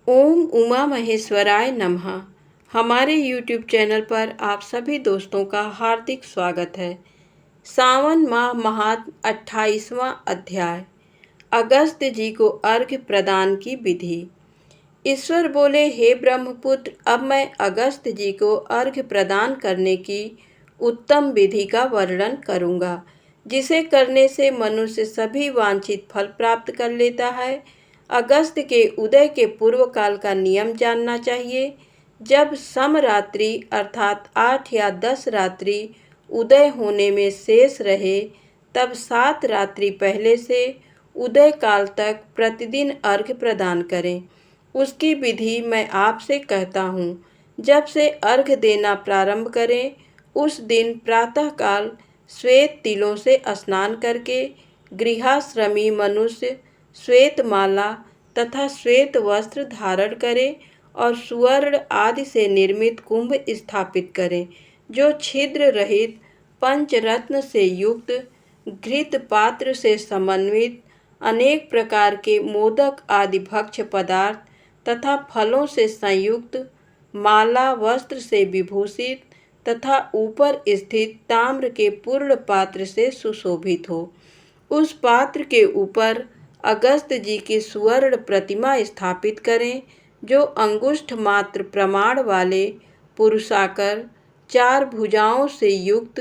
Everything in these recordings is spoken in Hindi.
ओम उमा महेश्वराय नमः। हमारे YouTube चैनल पर आप सभी दोस्तों का हार्दिक स्वागत है। सावन माह महात्म 28वां अध्याय। अगस्त्य जी को अर्घ्य प्रदान की विधि। ईश्वर बोले, हे ब्रह्मपुत्र, अब मैं अगस्त्य जी को अर्घ्य प्रदान करने की उत्तम विधि का वर्णन करूँगा, जिसे करने से मनुष्य सभी वांछित फल प्राप्त कर लेता है। अगस्त्य के उदय के पूर्व काल का नियम जानना चाहिए। जब समरात्रि अर्थात 8 या 10 रात्रि उदय होने में शेष रहे, तब 7 रात्रि पहले से उदय काल तक प्रतिदिन अर्घ्य प्रदान करें। उसकी विधि मैं आपसे कहता हूँ। जब से अर्घ्य देना प्रारंभ करें, उस दिन प्रातःकाल श्वेत तिलों से स्नान करके गृहश्रमी मनुष्य श्वेत माला तथा श्वेत वस्त्र धारण करें और सुवर्ण आदि से निर्मित कुंभ स्थापित करें, जो छिद्र रहित पंचरत्न से युक्त घृत पात्र से समन्वित अनेक प्रकार के मोदक आदि भक्ष्य पदार्थ तथा फलों से संयुक्त माला वस्त्र से विभूषित तथा ऊपर स्थित ताम्र के पूर्ण पात्र से सुशोभित हो। उस पात्र के ऊपर अगस्त्य जी की सुवर्ण प्रतिमा स्थापित करें, जो अंगुष्ठ मात्र प्रमाण वाले पुरुषाकार 4 भुजाओं से युक्त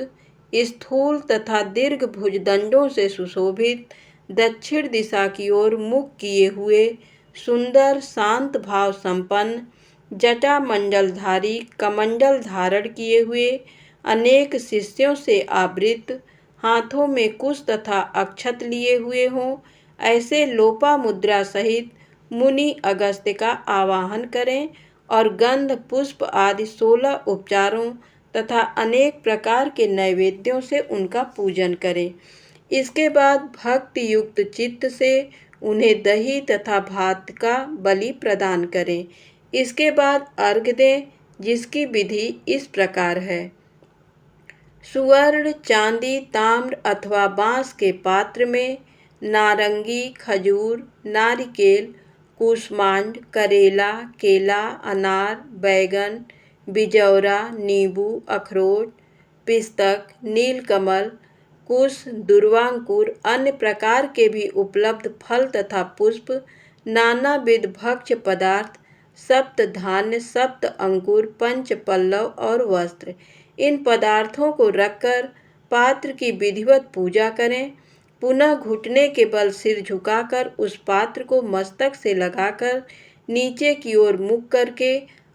स्थूल तथा दीर्घ भुजदंडों से सुशोभित दक्षिण दिशा की ओर मुख किए हुए सुंदर शांत भाव संपन्न जटा मंडलधारी कमंडल धारण किए हुए अनेक शिष्यों से आवृत हाथों में कुश तथा अक्षत लिए हुए हों, ऐसे लोपा मुद्रा सहित मुनि अगस्त्य का आवाहन करें और गंध पुष्प आदि 16 उपचारों तथा अनेक प्रकार के नैवेद्यों से उनका पूजन करें। इसके बाद भक्ति युक्त चित्त से उन्हें दही तथा भात का बलि प्रदान करें। इसके बाद अर्घ्य दें, जिसकी विधि इस प्रकार है। सुवर्ण, चांदी, ताम्र अथवा बांस के पात्र में नारंगी, खजूर, नारिकेल, कूष्मांड, करेला, केला, अनार, बैगन, बिजौरा, नींबू, अखरोट, पिस्तक, नीलकमल, कुश, दुर्वांकुर, अन्य प्रकार के भी उपलब्ध फल तथा पुष्प, नानाविध भक्ष्य पदार्थ, सप्त धान्य, सप्त अंकुर, पंच पल्लव और वस्त्र, इन पदार्थों को रखकर पात्र की विधिवत पूजा करें। पुनः घुटने के बल सिर झुकाकर उस पात्र को मस्तक से लगाकर नीचे की ओर मुख करके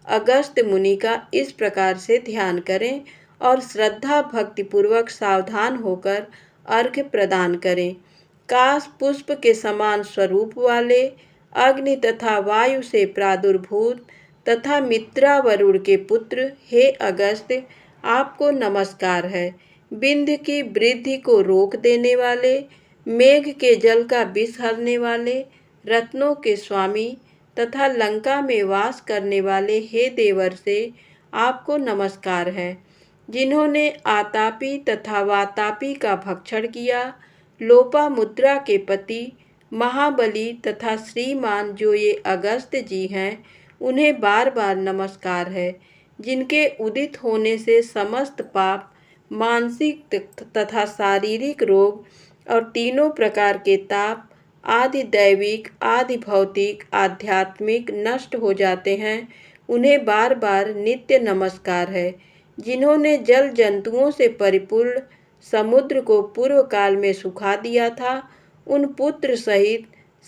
अगस्त्य मुनि का इस प्रकार से ध्यान करें और श्रद्धा भक्ति पूर्वक सावधान होकर अर्घ्य प्रदान करें। काश पुष्प के समान स्वरूप वाले अग्नि तथा वायु से प्रादुर्भूत तथा मित्रा वरुण के पुत्र, हे अगस्त्य, आपको नमस्कार है। विंध्य की वृद्धि को रोक देने वाले, मेघ के जल का विष हरने वाले, रत्नों के स्वामी तथा लंका में वास करने वाले हे देवर से आपको नमस्कार है, जिन्होंने आतापी तथा वातापी का भक्षण किया। लोपा मुद्रा के पति महाबली तथा श्रीमान जो ये अगस्त्य जी हैं, उन्हें बार बार नमस्कार है, जिनके उदित होने से समस्त पाप, मानसिक तथा शारीरिक रोग और तीनों प्रकार के ताप, आदि दैविक आदि भौतिक आध्यात्मिक नष्ट हो जाते हैं। उन्हें बार बार नित्य नमस्कार है, जिन्होंने जल जंतुओं से परिपूर्ण समुद्र को पूर्व काल में सुखा दिया था। उन पुत्र सहित,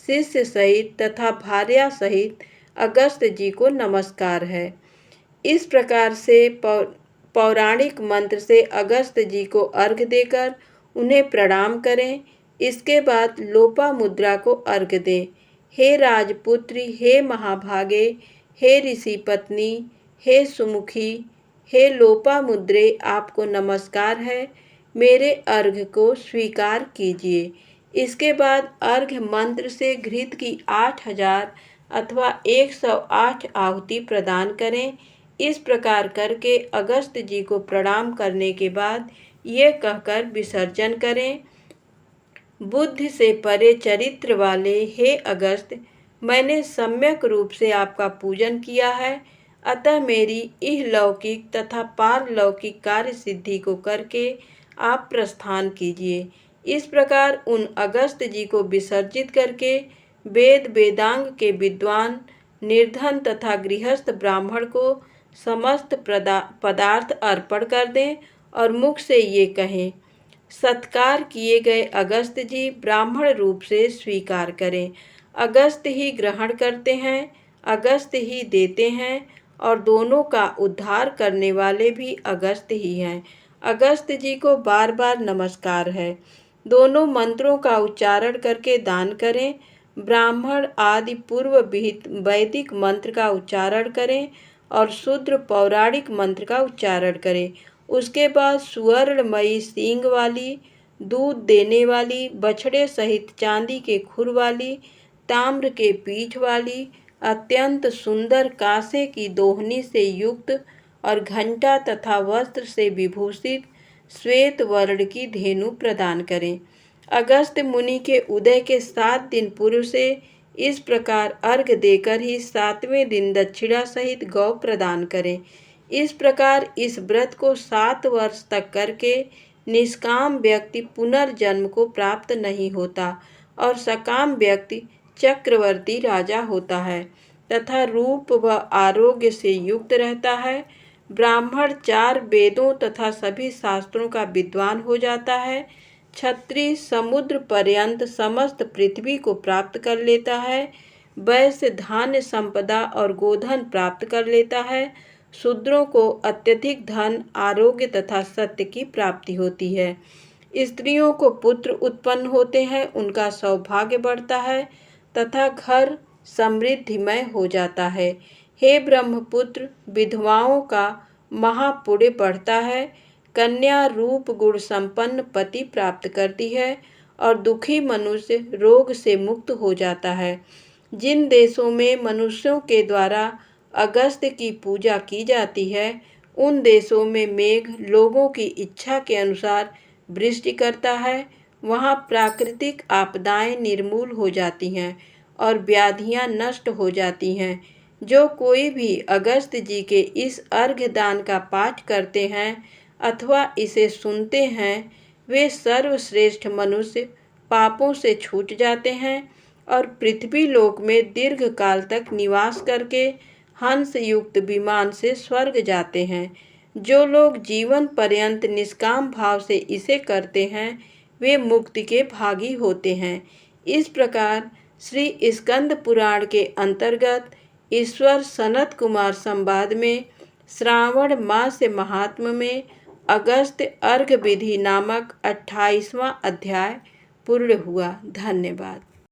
शिष्य सहित तथा भार्या सहित अगस्त्य जी को नमस्कार है। इस प्रकार से पौराणिक मंत्र से अगस्त्य जी को अर्घ्य देकर उन्हें प्रणाम करें। इसके बाद लोपा मुद्रा को अर्घ्य दें। हे राजपुत्री, हे महाभागे, हे ऋषि पत्नी, हे सुमुखी, हे लोपा मुद्रे, आपको नमस्कार है। मेरे अर्घ्य को स्वीकार कीजिए। इसके बाद अर्घ्य मंत्र से घृत की 8000 अथवा 108 आहुति प्रदान करें। इस प्रकार करके अगस्त्य जी को प्रणाम करने के बाद ये कहकर विसर्जन करें। बुद्धि से परे चरित्र वाले हे अगस्त्य, मैंने सम्यक रूप से आपका पूजन किया है, अतः मेरी इहलौकिक तथा पारलौकिक कार्य सिद्धि को करके आप प्रस्थान कीजिए। इस प्रकार उन अगस्त जी को विसर्जित करके वेद वेदांग के विद्वान, निर्धन तथा गृहस्थ ब्राह्मण को समस्त पदार्थ अर्पण कर दें और मुख से ये कहें, सत्कार किए गए अगस्त जी ब्राह्मण रूप से स्वीकार करें। अगस्त ही ग्रहण करते हैं, अगस्त ही देते हैं और दोनों का उद्धार करने वाले भी अगस्त ही हैं। अगस्त जी को बार बार नमस्कार है। दोनों मंत्रों का उच्चारण करके दान करें। ब्राह्मण आदि पूर्व विहित वैदिक मंत्र का उच्चारण करें और शूद्र पौराणिक मंत्र का उच्चारण करें। उसके बाद सुवर्णमयी सींग वाली, दूध देने वाली, बछड़े सहित चांदी के खुर वाली, ताम्र के पीठ वाली, अत्यंत सुंदर कांसे की दोहनी से युक्त और घंटा तथा वस्त्र से विभूषित श्वेत वर्ण की धेनु प्रदान करें। अगस्त मुनि के उदय के 7 दिन पूर्व से इस प्रकार अर्घ देकर ही 7वें दिन दक्षिणा सहित गौ प्रदान करें। इस प्रकार इस व्रत को 7 वर्ष तक करके निष्काम व्यक्ति पुनर्जन्म को प्राप्त नहीं होता और सकाम व्यक्ति चक्रवर्ती राजा होता है तथा रूप व आरोग्य से युक्त रहता है। ब्राह्मण 4 वेदों तथा सभी शास्त्रों का विद्वान हो जाता है। क्षत्रिय समुद्र पर्यंत समस्त पृथ्वी को प्राप्त कर लेता है। वैश्य धान्य संपदा और गोधन प्राप्त कर लेता है। शूद्रों को अत्यधिक धन, आरोग्य तथा सत्य की प्राप्ति होती है। स्त्रियों को पुत्र उत्पन्न होते हैं, उनका सौभाग्य बढ़ता है तथा घर समृद्धिमय हो जाता है। हे ब्रह्मपुत्र, विधवाओं का महापुण्य बढ़ता है। कन्या रूप गुण संपन्न पति प्राप्त करती है और दुखी मनुष्य रोग से मुक्त हो जाता है। जिन देशों में मनुष्यों के द्वारा अगस्त की पूजा की जाती है, उन देशों में मेघ लोगों की इच्छा के अनुसार वृष्टि करता है। वहाँ प्राकृतिक आपदाएं निर्मूल हो जाती हैं और व्याधियाँ नष्ट हो जाती हैं। जो कोई भी अगस्त जी के इस अर्घ्य दान का पाठ करते हैं अथवा इसे सुनते हैं, वे सर्वश्रेष्ठ मनुष्य पापों से छूट जाते हैं और पृथ्वी लोक में दीर्घ काल तक निवास करके हंस युक्त विमान से स्वर्ग जाते हैं। जो लोग जीवन पर्यंत निष्काम भाव से इसे करते हैं, वे मुक्ति के भागी होते हैं। इस प्रकार श्री स्कंद पुराण के अंतर्गत ईश्वर सनत कुमार संवाद में श्रावण मास महात्म्य में अगस्त अर्घ विधि नामक 28वां अध्याय पूर्ण हुआ। धन्यवाद।